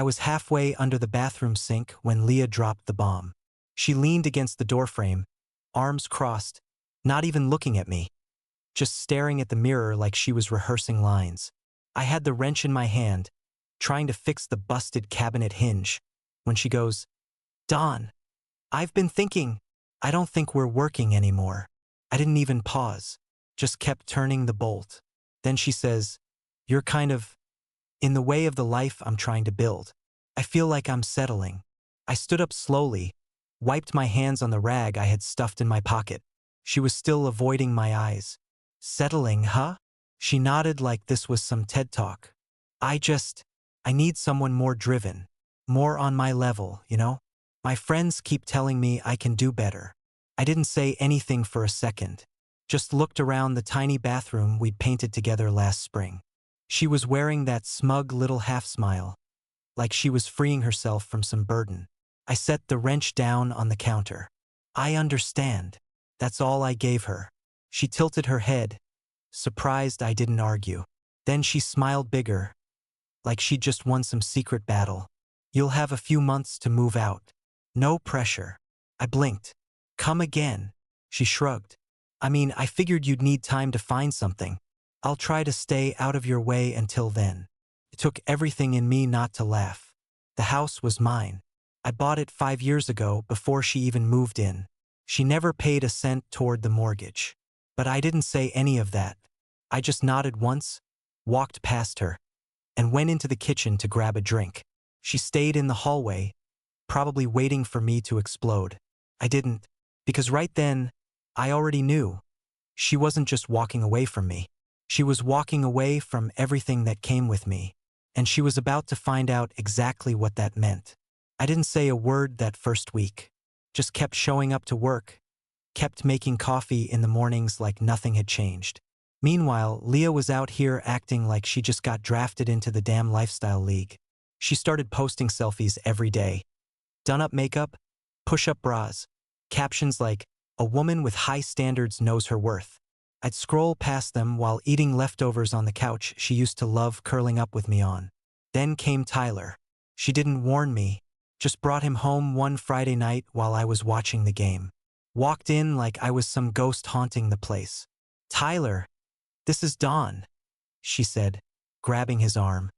I was halfway under the bathroom sink when Leah dropped the bomb. She leaned against the doorframe, arms crossed, not even looking at me, just staring at the mirror like she was rehearsing lines. I had the wrench in my hand, trying to fix the busted cabinet hinge, when she goes, "Dawn, I've been thinking, I don't think we're working anymore." I didn't even pause, just kept turning the bolt. Then she says, "You're kind of in the way of the life I'm trying to build. I feel like I'm settling." I stood up slowly, wiped my hands on the rag I had stuffed in my pocket. She was still avoiding my eyes. "Settling, huh?" She nodded like this was some TED Talk. I need someone more driven, more on my level, you know? My friends keep telling me I can do better." I didn't say anything for a second, just looked around the tiny bathroom we'd painted together last spring. She was wearing that smug little half-smile, like she was freeing herself from some burden. I set the wrench down on the counter. "I understand." That's all I gave her. She tilted her head, surprised I didn't argue. Then she smiled bigger, like she'd just won some secret battle. "You'll have a few months to move out. No pressure." I blinked. "Come again." She shrugged. I figured you'd need time to find something. I'll try to stay out of your way until then." It took everything in me not to laugh. The house was mine. I bought it 5 years ago before she even moved in. She never paid a cent toward the mortgage. But I didn't say any of that. I just nodded once, walked past her, and went into the kitchen to grab a drink. She stayed in the hallway, probably waiting for me to explode. I didn't, because right then, I already knew. She wasn't just walking away from me. She was walking away from everything that came with me, and she was about to find out exactly what that meant. I didn't say a word that first week, just kept showing up to work, kept making coffee in the mornings like nothing had changed. Meanwhile, Leah was out here acting like she just got drafted into the damn lifestyle league. She started posting selfies every day. Done-up makeup, push-up bras, captions like, "A woman with high standards knows her worth." I'd scroll past them while eating leftovers on the couch she used to love curling up with me on. Then came Tyler. She didn't warn me, just brought him home one Friday night while I was watching the game. Walked in like I was some ghost haunting the place. "Tyler, this is Dawn," she said, grabbing his arm.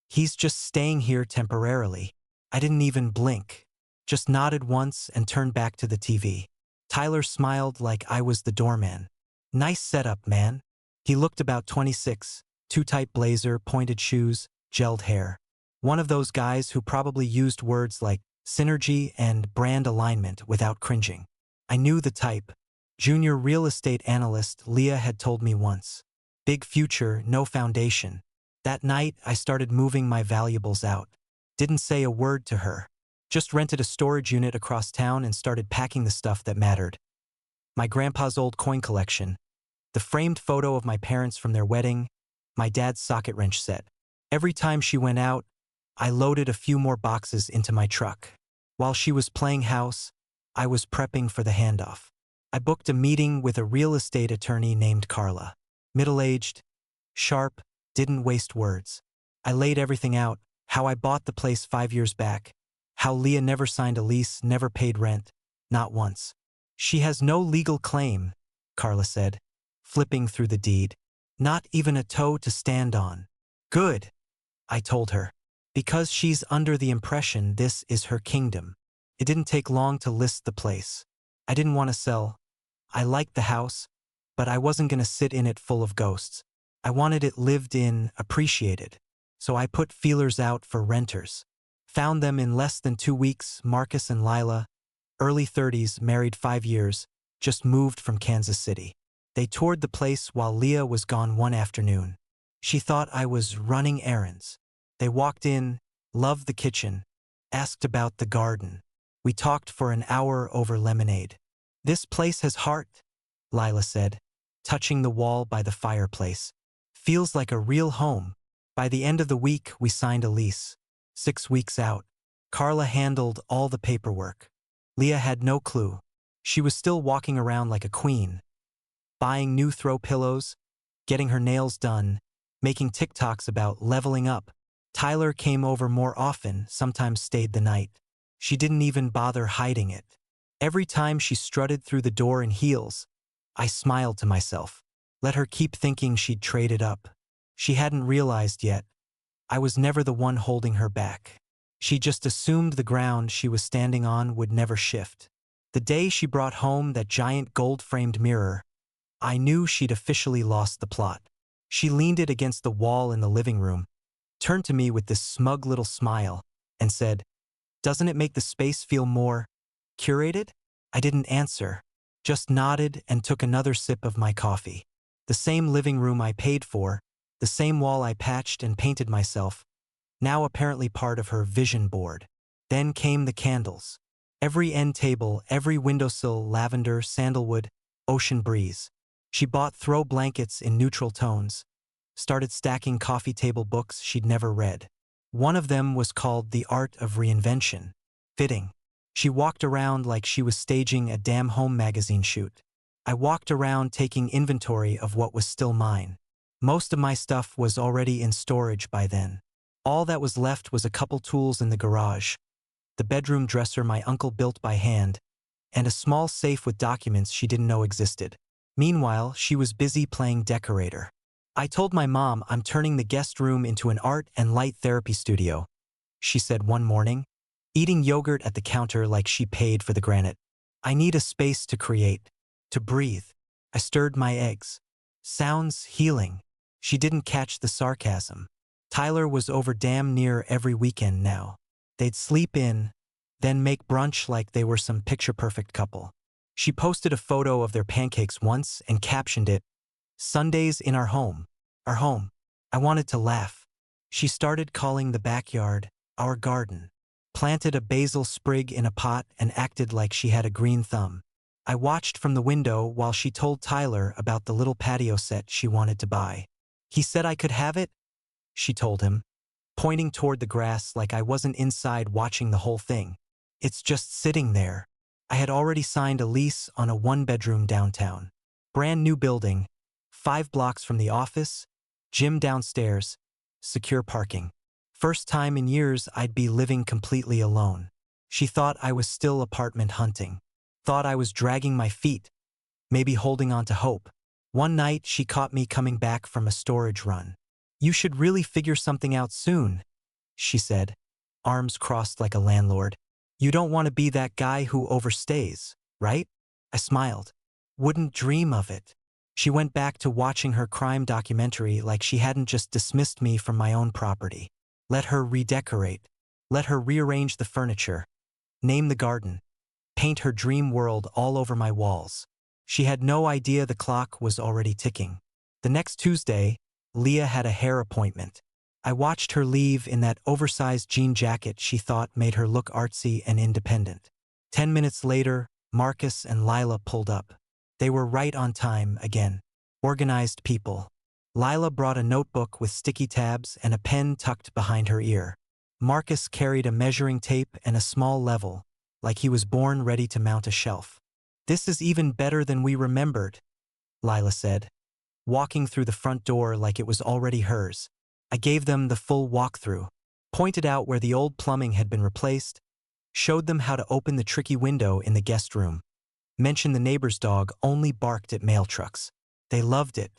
"He's just staying here temporarily." I didn't even blink, just nodded once and turned back to the TV. Tyler smiled like I was the doorman. "Nice setup, man." He looked about 26, too tight blazer, pointed shoes, gelled hair. One of those guys who probably used words like synergy and brand alignment without cringing. I knew the type. Junior real estate analyst, Leah had told me once. Big future, no foundation. That night, I started moving my valuables out. Didn't say a word to her. Just rented a storage unit across town and started packing the stuff that mattered. My grandpa's old coin collection, the framed photo of my parents from their wedding, my dad's socket wrench set. Every time she went out, I loaded a few more boxes into my truck. While she was playing house, I was prepping for the handoff. I booked a meeting with a real estate attorney named Carla. Middle-aged, sharp, didn't waste words. I laid everything out, how I bought the place 5 years back, how Leah never signed a lease, never paid rent, not once. "She has no legal claim," Carla said, flipping through the deed. "Not even a toe to stand on." "Good," I told her, "because she's under the impression this is her kingdom." It didn't take long to list the place. I didn't want to sell. I liked the house, but I wasn't going to sit in it full of ghosts. I wanted it lived in, appreciated. So I put feelers out for renters. Found them in less than 2 weeks. Marcus and Lila, early 30s, married 5 years, just moved from Kansas City. They toured the place while Leah was gone one afternoon. She thought I was running errands. They walked in, loved the kitchen, asked about the garden. We talked for an hour over lemonade. "This place has heart," Lila said, touching the wall by the fireplace. "Feels like a real home." By the end of the week, we signed a lease. 6 weeks out, Carla handled all the paperwork. Leah had no clue. She was still walking around like a queen, buying new throw pillows, getting her nails done, making TikToks about leveling up. Tyler came over more often, sometimes stayed the night. She didn't even bother hiding it. Every time she strutted through the door in heels, I smiled to myself. Let her keep thinking she'd traded up. She hadn't realized yet. I was never the one holding her back. She just assumed the ground she was standing on would never shift. The day she brought home that giant gold-framed mirror, I knew she'd officially lost the plot. She leaned it against the wall in the living room, turned to me with this smug little smile, and said, "Doesn't it make the space feel more curated?" I didn't answer, just nodded and took another sip of my coffee. The same living room I paid for, the same wall I patched and painted myself, now apparently part of her vision board. Then came the candles. Every end table, every windowsill, lavender, sandalwood, ocean breeze. She bought throw blankets in neutral tones, started stacking coffee table books she'd never read. One of them was called The Art of Reinvention. Fitting. She walked around like she was staging a damn home magazine shoot. I walked around taking inventory of what was still mine. Most of my stuff was already in storage by then. All that was left was a couple tools in the garage, the bedroom dresser my uncle built by hand, and a small safe with documents she didn't know existed. Meanwhile, she was busy playing decorator. I told my mom I'm turning the guest room into an art and light therapy studio, she said one morning, eating yogurt at the counter like she paid for the granite. I need a space to create, to breathe. I stirred my eggs. Sounds healing. She didn't catch the sarcasm. Tyler was over damn near every weekend now. They'd sleep in, then make brunch like they were some picture-perfect couple. She posted a photo of their pancakes once and captioned it, "Sundays in our home." Our home. I wanted to laugh. She started calling the backyard our garden. Planted a basil sprig in a pot and acted like she had a green thumb. I watched from the window while she told Tyler about the little patio set she wanted to buy. "He said I could have it?" she told him, pointing toward the grass like I wasn't inside watching the whole thing. "It's just sitting there." I had already signed a lease on a one-bedroom downtown. Brand new building, 5 blocks from the office, gym downstairs, secure parking. First time in years I'd be living completely alone. She thought I was still apartment hunting. Thought I was dragging my feet, maybe holding on to hope. One night she caught me coming back from a storage run. "You should really figure something out soon," she said, arms crossed like a landlord. "You don't want to be that guy who overstays, right?" I smiled. "Wouldn't dream of it." She went back to watching her crime documentary like she hadn't just dismissed me from my own property. Let her redecorate. Let her rearrange the furniture. Name the garden. Paint her dream world all over my walls. She had no idea the clock was already ticking. The next Tuesday, Leah had a hair appointment. I watched her leave in that oversized jean jacket she thought made her look artsy and independent. 10 minutes later, Marcus and Lila pulled up. They were right on time again. Organized people. Lila brought a notebook with sticky tabs and a pen tucked behind her ear. Marcus carried a measuring tape and a small level, like he was born ready to mount a shelf. "This is even better than we remembered," Lila said, walking through the front door like it was already hers. I gave them the full walkthrough, pointed out where the old plumbing had been replaced, showed them how to open the tricky window in the guest room, mentioned the neighbor's dog only barked at mail trucks. They loved it,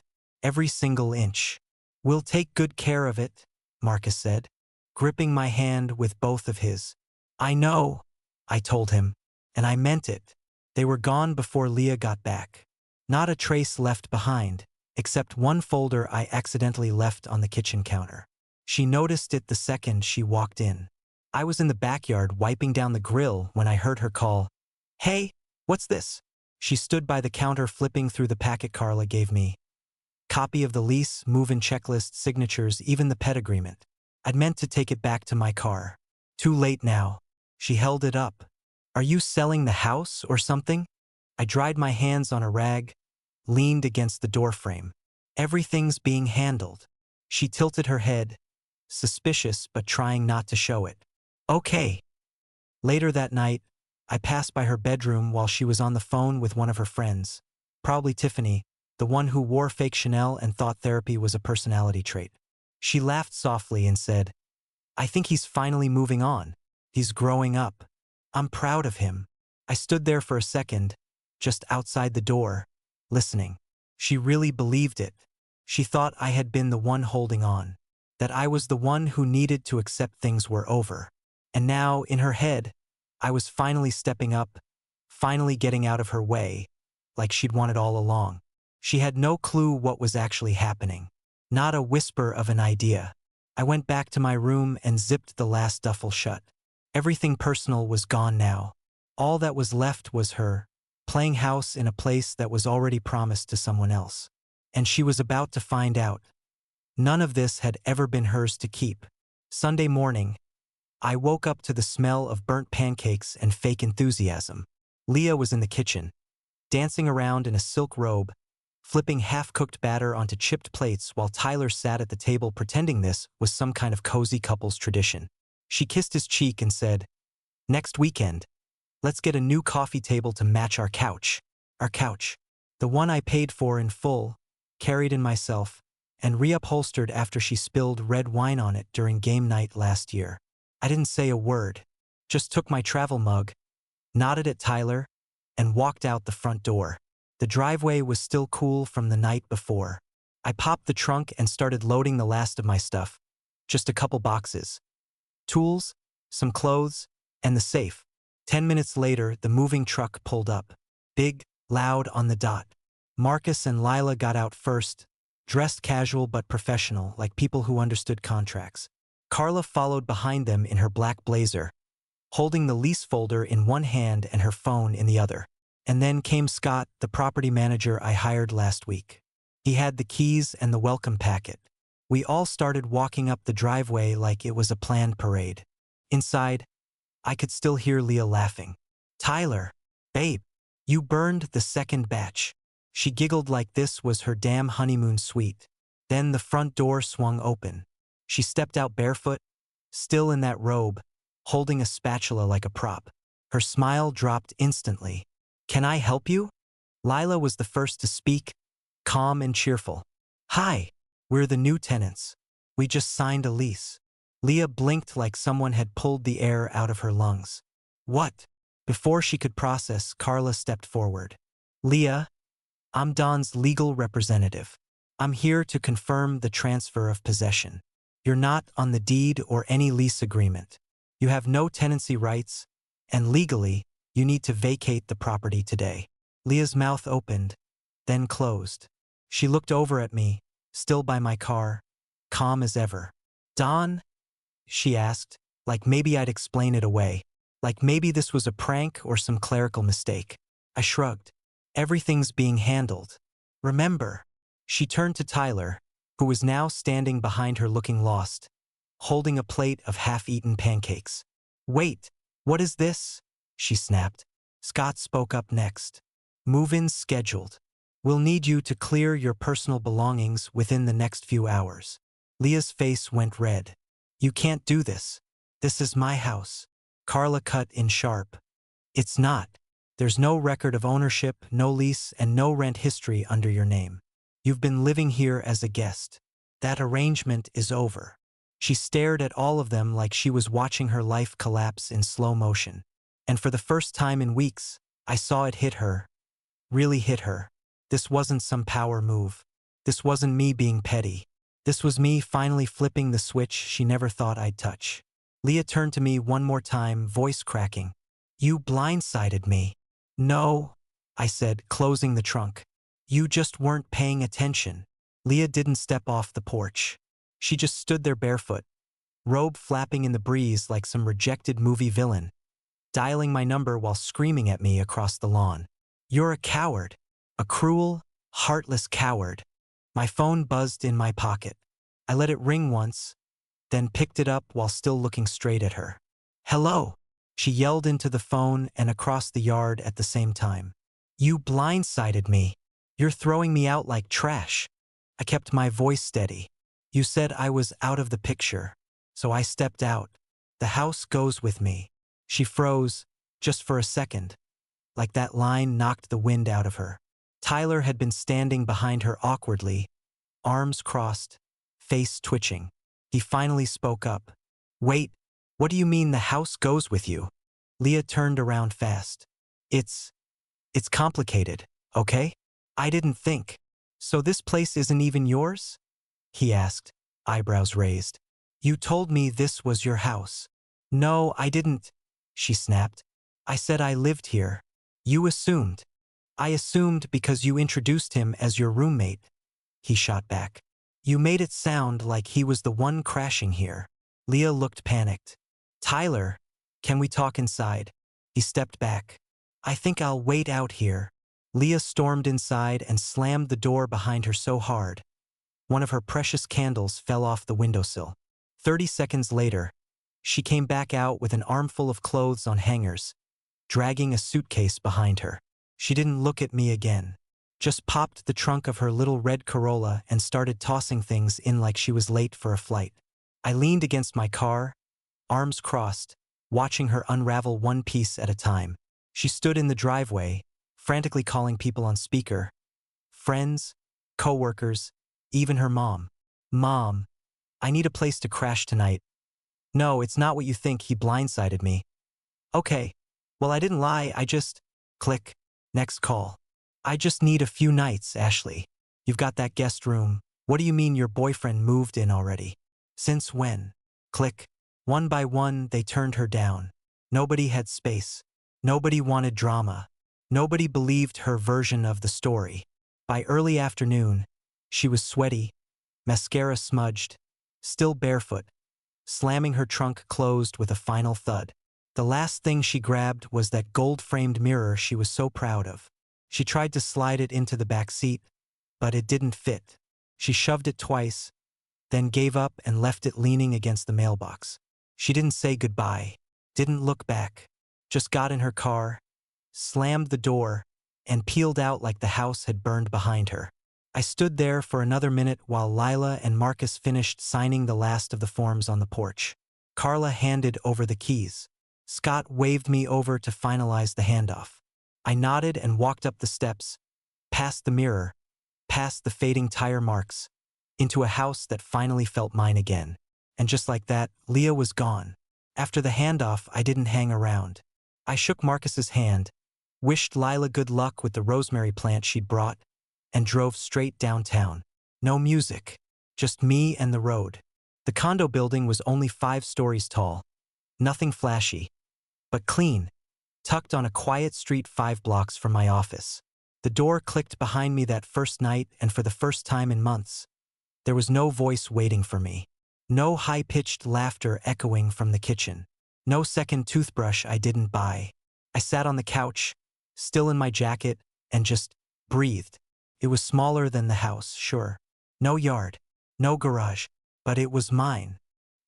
every single inch. "We'll take good care of it," Marcus said, gripping my hand with both of his. "I know," I told him, and I meant it. They were gone before Leah got back. Not a trace left behind, except one folder I accidentally left on the kitchen counter. She noticed it the second she walked in. I was in the backyard wiping down the grill when I heard her call, "Hey, what's this?" She stood by the counter flipping through the packet Carla gave me. Copy of the lease, move-in checklist, signatures, even the pet agreement. I'd meant to take it back to my car. Too late now. She held it up. "Are you selling the house or something?" I dried my hands on a rag, leaned against the doorframe. "Everything's being handled." She tilted her head, suspicious but trying not to show it. "Okay." Later that night, I passed by her bedroom while she was on the phone with one of her friends, probably Tiffany, the one who wore fake Chanel and thought therapy was a personality trait. She laughed softly and said, I think he's finally moving on. He's growing up. I'm proud of him. I stood there for a second, just outside the door, listening. She really believed it. She thought I had been the one holding on, that I was the one who needed to accept things were over. And now, in her head, I was finally stepping up, finally getting out of her way, like she'd wanted all along. She had no clue what was actually happening. Not a whisper of an idea. I went back to my room and zipped the last duffel shut. Everything personal was gone now. All that was left was her, playing house in a place that was already promised to someone else. And she was about to find out. None of this had ever been hers to keep. Sunday morning, I woke up to the smell of burnt pancakes and fake enthusiasm. Leah was in the kitchen, dancing around in a silk robe, flipping half-cooked batter onto chipped plates while Tyler sat at the table pretending this was some kind of cozy couple's tradition. She kissed his cheek and said, "Next weekend, let's get a new coffee table to match our couch." Our couch. The one I paid for in full, carried in myself, and reupholstered after she spilled red wine on it during game night last year. I didn't say a word, just took my travel mug, nodded at Tyler, and walked out the front door. The driveway was still cool from the night before. I popped the trunk and started loading the last of my stuff. Just a couple boxes. Tools, some clothes, and the safe. 10 minutes later, the moving truck pulled up. Big, loud on the dot. Marcus and Lila got out first, dressed casual but professional, like people who understood contracts. Carla followed behind them in her black blazer, holding the lease folder in one hand and her phone in the other. And then came Scott, the property manager I hired last week. He had the keys and the welcome packet. We all started walking up the driveway like it was a planned parade. Inside, I could still hear Leah laughing. "Tyler, babe, you burned the second batch." She giggled like this was her damn honeymoon suite. Then the front door swung open. She stepped out barefoot, still in that robe, holding a spatula like a prop. Her smile dropped instantly. "Can I help you?" Lila was the first to speak, calm and cheerful. "Hi, we're the new tenants. We just signed a lease." Leah blinked like someone had pulled the air out of her lungs. "What?" Before she could process, Carla stepped forward. "Leah, I'm Don's legal representative. I'm here to confirm the transfer of possession. You're not on the deed or any lease agreement. You have no tenancy rights, and legally, you need to vacate the property today." Leah's mouth opened, then closed. She looked over at me, still by my car, calm as ever. "Don?" she asked, like maybe I'd explain it away. Like maybe this was a prank or some clerical mistake. I shrugged. "Everything's being handled. Remember." She turned to Tyler, who was now standing behind her looking lost, holding a plate of half-eaten pancakes. "Wait, what is this?" she snapped. Scott spoke up next. "Move-ins scheduled. We'll need you to clear your personal belongings within the next few hours." Leah's face went red. "You can't do this. This is my house." Carla cut in sharp. "It's not. There's no record of ownership, no lease, and no rent history under your name. You've been living here as a guest. That arrangement is over." She stared at all of them like she was watching her life collapse in slow motion. And for the first time in weeks, I saw it hit her. Really hit her. This wasn't some power move. This wasn't me being petty. This was me finally flipping the switch she never thought I'd touch. Leah turned to me one more time, voice cracking. "You blindsided me." "No," I said, closing the trunk. "You just weren't paying attention." Leah didn't step off the porch. She just stood there barefoot, robe flapping in the breeze like some rejected movie villain, dialing my number while screaming at me across the lawn. "You're a coward. A cruel, heartless coward." My phone buzzed in my pocket. I let it ring once, then picked it up while still looking straight at her. "Hello," she yelled into the phone and across the yard at the same time. "You blindsided me. You're throwing me out like trash." I kept my voice steady. "You said I was out of the picture, so I stepped out. The house goes with me." She froze, just for a second, like that line knocked the wind out of her. Tyler had been standing behind her awkwardly, arms crossed, face twitching. He finally spoke up. Wait, what do you mean the house goes with you? Leah turned around fast. It's complicated, okay? I didn't think. So this place isn't even yours? He asked, eyebrows raised. You told me this was your house. No, I didn't, she snapped. I said I lived here. You assumed. I assumed because you introduced him as your roommate. He shot back. You made it sound like he was the one crashing here. Leah looked panicked. Tyler, can we talk inside? He stepped back. I think I'll wait out here. Leah stormed inside and slammed the door behind her so hard. One of her precious candles fell off the windowsill. 30 seconds later, she came back out with an armful of clothes on hangers, dragging a suitcase behind her. She didn't look at me again. Just popped the trunk of her little red Corolla and started tossing things in like she was late for a flight. I leaned against my car, arms crossed, watching her unravel one piece at a time. She stood in the driveway, frantically calling people on speaker. Friends, co-workers, even her mom. Mom, I need a place to crash tonight. No, it's not what you think, he blindsided me. Okay, well I didn't lie, I just… Click. Next call. I just need a few nights, Ashley. You've got that guest room. What do you mean your boyfriend moved in already? Since when? Click. One by one, they turned her down. Nobody had space. Nobody wanted drama. Nobody believed her version of the story. By early afternoon, she was sweaty, mascara smudged, still barefoot, slamming her trunk closed with a final thud. The last thing she grabbed was that gold-framed mirror she was so proud of. She tried to slide it into the back seat, but it didn't fit. She shoved it twice, then gave up and left it leaning against the mailbox. She didn't say goodbye, didn't look back, just got in her car, slammed the door, and peeled out like the house had burned behind her. I stood there for another minute while Lila and Marcus finished signing the last of the forms on the porch. Carla handed over the keys. Scott waved me over to finalize the handoff. I nodded and walked up the steps, past the mirror, past the fading tire marks, into a house that finally felt mine again. And just like that, Leah was gone. After the handoff, I didn't hang around. I shook Marcus's hand, wished Lila good luck with the rosemary plant she'd brought, and drove straight downtown. No music, just me and the road. The condo building was only 5 stories tall. Nothing flashy, but clean, tucked on a quiet street 5 blocks from my office. The door clicked behind me that first night, and for the first time in months, there was no voice waiting for me. No high-pitched laughter echoing from the kitchen. No second toothbrush I didn't buy. I sat on the couch, still in my jacket, and just breathed. It was smaller than the house, sure. No yard, no garage, but it was mine.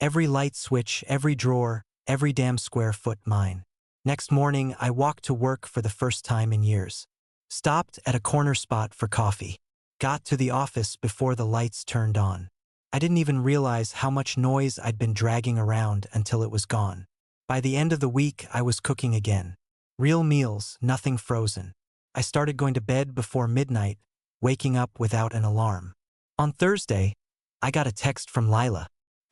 Every light switch, every drawer, every damn square foot mine. Next morning, I walked to work for the first time in years. Stopped at a corner spot for coffee. Got to the office before the lights turned on. I didn't even realize how much noise I'd been dragging around until it was gone. By the end of the week, I was cooking again. Real meals, nothing frozen. I started going to bed before midnight, waking up without an alarm. On Thursday, I got a text from Lila.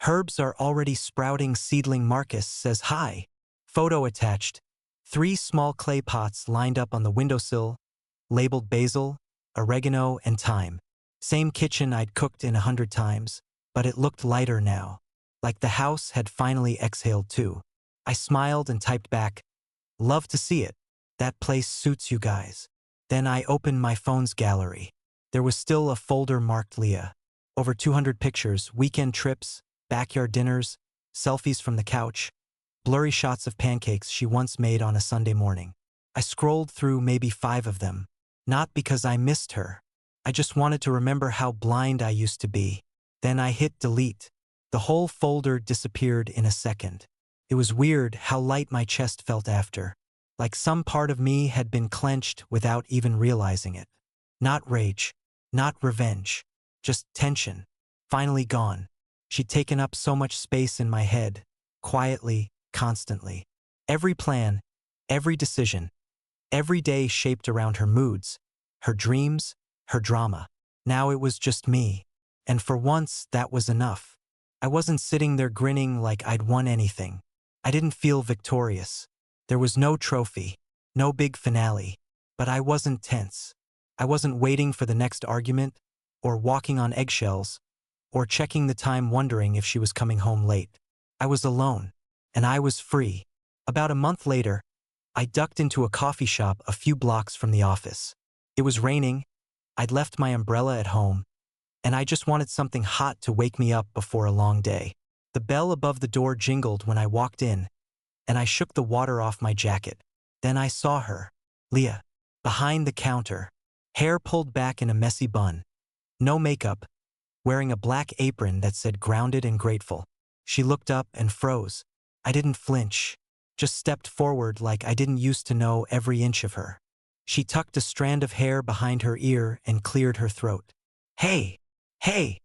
Herbs are already sprouting, seedling. Marcus says hi. Photo attached. 3 small clay pots lined up on the windowsill, labeled basil, oregano, and thyme. Same kitchen I'd cooked in 100 times, but it looked lighter now, like the house had finally exhaled too. I smiled and typed back, "Love to see it. That place suits you guys." Then I opened my phone's gallery. There was still a folder marked Leah. Over 200 pictures, weekend trips, backyard dinners, selfies from the couch, blurry shots of pancakes she once made on a Sunday morning. I scrolled through maybe 5 of them, not because I missed her. I just wanted to remember how blind I used to be. Then I hit delete. The whole folder disappeared in a second. It was weird how light my chest felt after, like some part of me had been clenched without even realizing it. Not rage, not revenge, just tension. Finally gone. She'd taken up so much space in my head, quietly, constantly. Every plan, every decision, every day shaped around her moods, her dreams, her drama. Now it was just me. And for once, that was enough. I wasn't sitting there grinning like I'd won anything. I didn't feel victorious. There was no trophy, no big finale, but I wasn't tense. I wasn't waiting for the next argument, or walking on eggshells, or checking the time wondering if she was coming home late. I was alone, and I was free. About a month later, I ducked into a coffee shop a few blocks from the office. It was raining, I'd left my umbrella at home, and I just wanted something hot to wake me up before a long day. The bell above the door jingled when I walked in, and I shook the water off my jacket. Then I saw her, Leah, behind the counter, hair pulled back in a messy bun, no makeup, wearing a black apron that said grounded and grateful. She looked up and froze. I didn't flinch, just stepped forward like I didn't used to know every inch of her. She tucked a strand of hair behind her ear and cleared her throat. Hey, hey,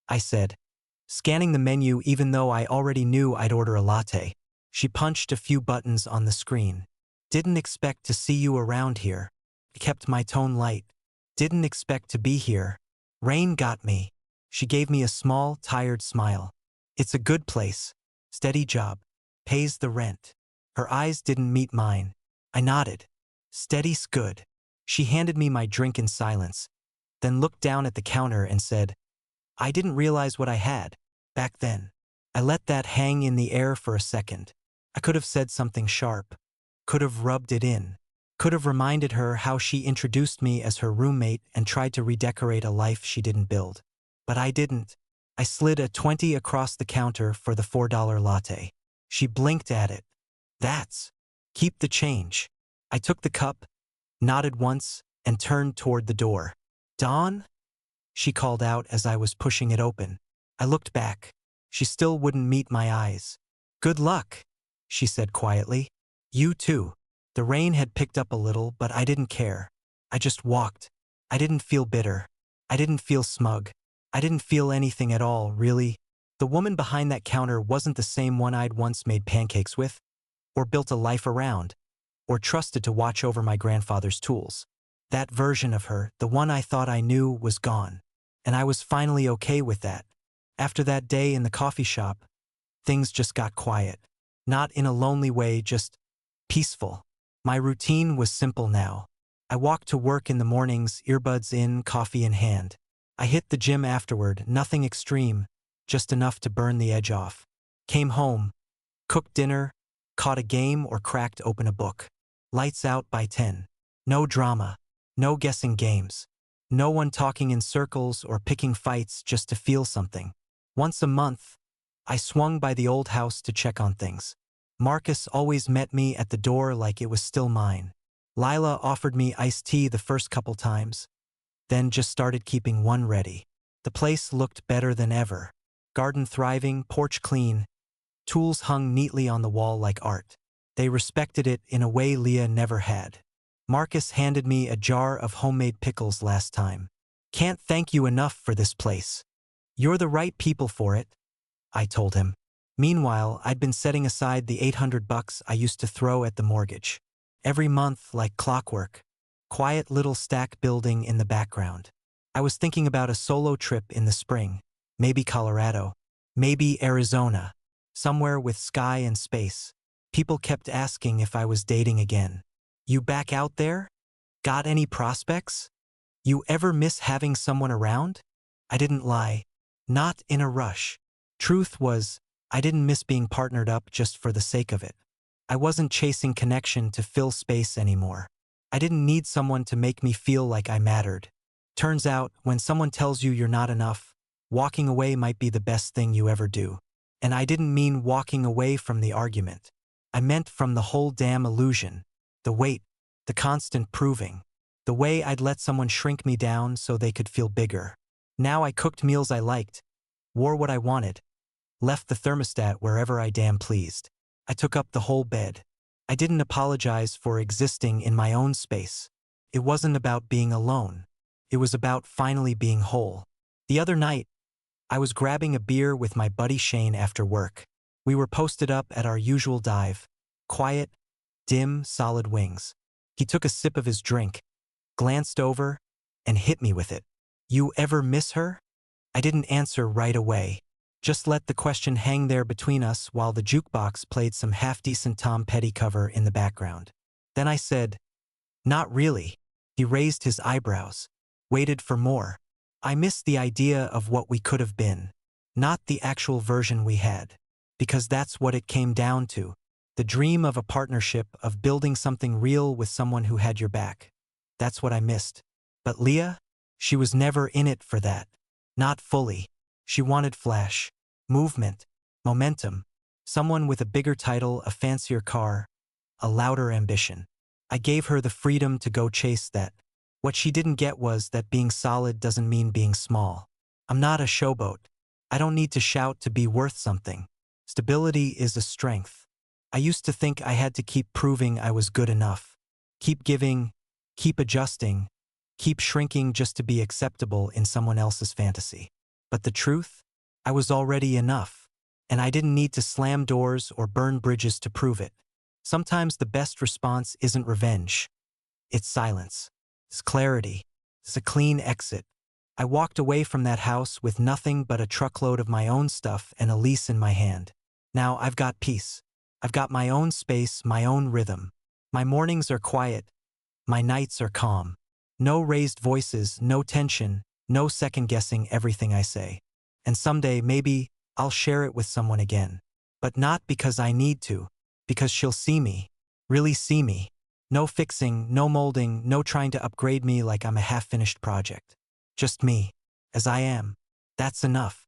I said, scanning the menu even though I already knew I'd order a latte. She punched a few buttons on the screen. Didn't expect to see you around here. I kept my tone light. Didn't expect to be here. Rain got me. She gave me a small, tired smile. It's a good place. Steady job. Pays the rent. Her eyes didn't meet mine. I nodded. Steady's good. She handed me my drink in silence, then looked down at the counter and said, I didn't realize what I had back then. I let that hang in the air for a second. I could have said something sharp, could have rubbed it in, could have reminded her how she introduced me as her roommate and tried to redecorate a life she didn't build. But I didn't. I slid a 20 across the counter for the $4 latte. She blinked at it. That's. Keep the change. I took the cup, nodded once, and turned toward the door. Dawn? She called out as I was pushing it open. I looked back. She still wouldn't meet my eyes. Good luck, she said quietly. You too. The rain had picked up a little, but I didn't care. I just walked. I didn't feel bitter. I didn't feel smug. I didn't feel anything at all, really. The woman behind that counter wasn't the same one I'd once made pancakes with, or built a life around, or trusted to watch over my grandfather's tools. That version of her, the one I thought I knew, was gone. And I was finally okay with that. After that day in the coffee shop, things just got quiet. Not in a lonely way, just peaceful. My routine was simple now. I walked to work in the mornings, earbuds in, coffee in hand. I hit the gym afterward, nothing extreme, just enough to burn the edge off. Came home, cooked dinner, caught a game or cracked open a book. Lights out by 10. No drama, no guessing games. No one talking in circles or picking fights just to feel something. Once a month, I swung by the old house to check on things. Marcus always met me at the door like it was still mine. Lila offered me iced tea the first couple times, then just started keeping one ready. The place looked better than ever. Garden thriving, porch clean, tools hung neatly on the wall like art. They respected it in a way Leah never had. Marcus handed me a jar of homemade pickles last time. Can't thank you enough for this place. You're the right people for it, I told him. Meanwhile, I'd been setting aside the $800 I used to throw at the mortgage. Every month, like clockwork. Quiet little stack building in the background. I was thinking about a solo trip in the spring. Maybe Colorado. Maybe Arizona. Somewhere with sky and space. People kept asking if I was dating again. You back out there? Got any prospects? You ever miss having someone around? I didn't lie. Not in a rush. Truth was, I didn't miss being partnered up just for the sake of it. I wasn't chasing connection to fill space anymore. I didn't need someone to make me feel like I mattered. Turns out, when someone tells you you're not enough, walking away might be the best thing you ever do. And I didn't mean walking away from the argument. I meant from the whole damn illusion. The wait, the constant proving. The way I'd let someone shrink me down so they could feel bigger. Now I cooked meals I liked, wore what I wanted, left the thermostat wherever I damn pleased. I took up the whole bed. I didn't apologize for existing in my own space. It wasn't about being alone. It was about finally being whole. The other night, I was grabbing a beer with my buddy Shane after work. We were posted up at our usual dive. Quiet, dim, solid wings. He took a sip of his drink, glanced over, and hit me with it. You ever miss her? I didn't answer right away. Just let the question hang there between us while the jukebox played some half-decent Tom Petty cover in the background. Then I said, "Not really." He raised his eyebrows, waited for more. I missed the idea of what we could have been, not the actual version we had. Because that's what it came down to. The dream of a partnership, of building something real with someone who had your back. That's what I missed. But Leah? She was never in it for that. Not fully. She wanted flash, movement, momentum, someone with a bigger title, a fancier car, a louder ambition. I gave her the freedom to go chase that. What she didn't get was that being solid doesn't mean being small. I'm not a showboat. I don't need to shout to be worth something. Stability is a strength. I used to think I had to keep proving I was good enough. Keep giving, keep adjusting, keep shrinking just to be acceptable in someone else's fantasy. But the truth? I was already enough. And I didn't need to slam doors or burn bridges to prove it. Sometimes the best response isn't revenge. It's silence. It's clarity. It's a clean exit. I walked away from that house with nothing but a truckload of my own stuff and a lease in my hand. Now I've got peace. I've got my own space, my own rhythm. My mornings are quiet. My nights are calm. No raised voices, no tension, no second-guessing everything I say. And someday, maybe, I'll share it with someone again. But not because I need to, because she'll see me, really see me. No fixing, no molding, no trying to upgrade me like I'm a half-finished project. Just me, as I am. That's enough.